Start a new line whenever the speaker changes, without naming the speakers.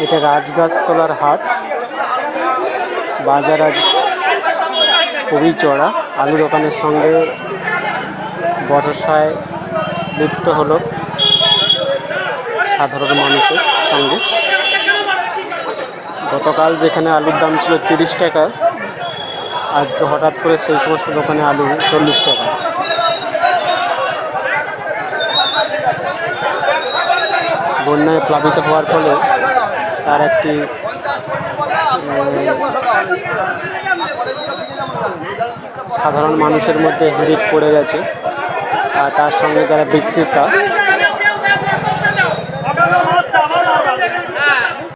এটা রাজগাছতলার হাট। বাজার আজ খুবই চড়া। আলু দোকানের সঙ্গে বর্ষায় লিপ্ত হলো সাধারণ মানুষের সঙ্গে। গতকাল যেখানে আলুর দাম ছিল 30 টাকা, আজকে হঠাৎ করে সেই সমস্ত দোকানে আলু 40 টাকা। বন্যায় প্লাবিত হওয়ার ফলে তার একটি সাধারণ মানুষের মধ্যে হিড়িক পড়ে গেছে। আর তার সঙ্গে যারা বিক্রেতা